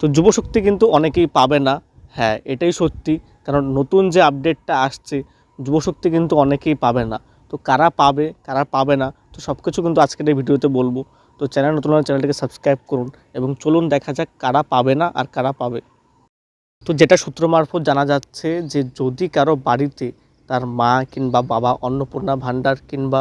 তো যুবশক্তি কিন্তু অনেকেই পাবে না, হ্যাঁ এটাই সত্যি। কারণ নতুন যে আপডেটটা আসছে, যুবশক্তি কিন্তু অনেকেই পাবে না। তো কারা পাবে কারা পাবে না, তো সব কিছু কিন্তু আজকের এই ভিডিওতে বলবো। তো চ্যানেল নতুন হলে চ্যানেলটাকে সাবস্ক্রাইব করুন এবং চলুন দেখা যাক কারা পাবে না আর কারা পাবে। তো যেটা সূত্র মারফত জানা যাচ্ছে যে যদি কারো বাড়িতে তার মা কিংবা বাবা অন্নপূর্ণা ভাণ্ডার কিংবা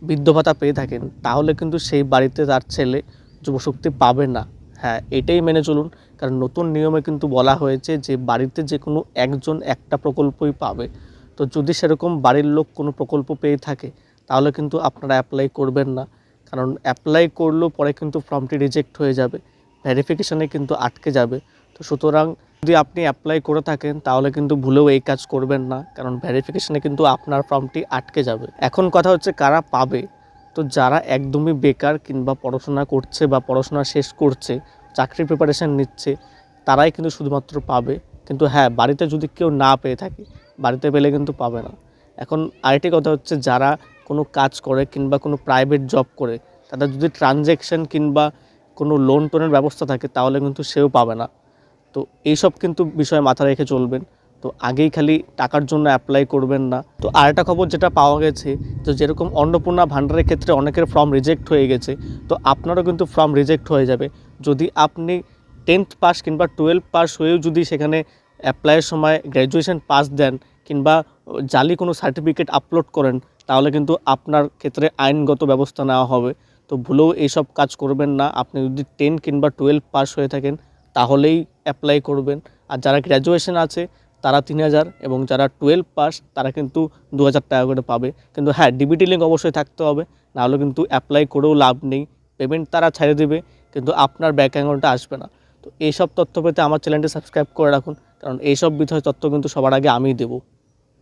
বৃদ্ধ ভাতা পেয়ে থাকেন, তাহলে কিন্তু সেই বাড়িতে তার ছেলে যুবশক্তি পাবে না। হ্যাঁ এটাই মেনে চলুন, কারণ নতুন নিয়মে কিন্তু বলা হয়েছে যে বাড়িতে যে কোনো একজন একটা প্রকল্পই পাবে। তো যদি সেরকম বাড়ির লোক কোনো প্রকল্প পেয়ে থাকে, তাহলে কিন্তু আপনারা অ্যাপ্লাই করবেন না। কারণ অ্যাপ্লাই করলেও পরে কিন্তু ফর্মটি রিজেক্ট হয়ে যাবে, ভেরিফিকেশানে কিন্তু আটকে যাবে। তো সুতরাং যদি আপনি অ্যাপ্লাই করে থাকেন, তাহলে কিন্তু ভুলেও এই কাজ করবেন না, কারণ ভেরিফিকেশানে কিন্তু আপনার ফর্মটি আটকে যাবে। এখন কথা হচ্ছে কারা পাবে। তো যারা একদমই বেকার কিংবা পড়াশোনা করছে বা পড়াশোনা শেষ করছে, চাকরির প্রিপারেশান নিচ্ছে, তারাই কিন্তু শুধুমাত্র পাবে। কিন্তু হ্যাঁ, বাড়িতে যদি কেউ না পেয়ে থাকে, বাড়িতে পেলে কিন্তু পাবে না। এখন আরেকটি কথা হচ্ছে যারা কোনো কাজ করে কিংবা কোনো প্রাইভেট জব করে, তাদের যদি ট্রানজ্যাকশান কিংবা কোনো লোন টোনের ব্যবস্থা থাকে, তাহলে কিন্তু সেও পাবে না। তো এইসব কিন্তু বিষয় মাথায় রেখে চলবেন। তো আগেই খালি টাকার জন্য অ্যাপ্লাই করবেন না। তো আরেকটা খবর যেটা পাওয়া গেছে, তো যেরকম অন্নপূর্ণা ভাণ্ডারের ক্ষেত্রে অনেকের ফর্ম রিজেক্ট হয়ে গেছে, তো আপনারও কিন্তু ফর্ম রিজেক্ট হয়ে যাবে যদি আপনি 10th পাস কিংবা 12 পাস হয়েও যদি সেখানে অ্যাপ্লাইয়ের সময় গ্র্যাজুয়েশন পাস দেন কিংবা জালি কোনো সার্টিফিকেট আপলোড করেন, তাহলে কিন্তু আপনার ক্ষেত্রে আইনগত ব্যবস্থা নেওয়া হবে। তো ভুলেও এইসব কাজ করবেন না। আপনি যদি 10 কিংবা 12 পাস হয়ে থাকেন, তাহলেই অ্যাপ্লাই করবেন। আর যারা গ্র্যাজুয়েশন আছে তারা 3000, এবং যারা 12 পাস তারা কিন্তু 2000 টাকা করে পাবে। কিন্তু হ্যাঁ, ডিবিটি লিঙ্ক অবশ্যই থাকতে হবে, নাহলে কিন্তু অ্যাপ্লাই করেও লাভ নেই। পেমেন্ট তারা ছেড়ে দেবে, কিন্তু আপনার ব্যাঙ্ক অ্যাকাউন্টে আসবে না। তো এইসব তথ্য পেতে আমার চ্যানেলটি সাবস্ক্রাইব করে রাখুন, কারণ এইসব বিষয় তথ্য কিন্তু সবার আগে আমিই দেবো।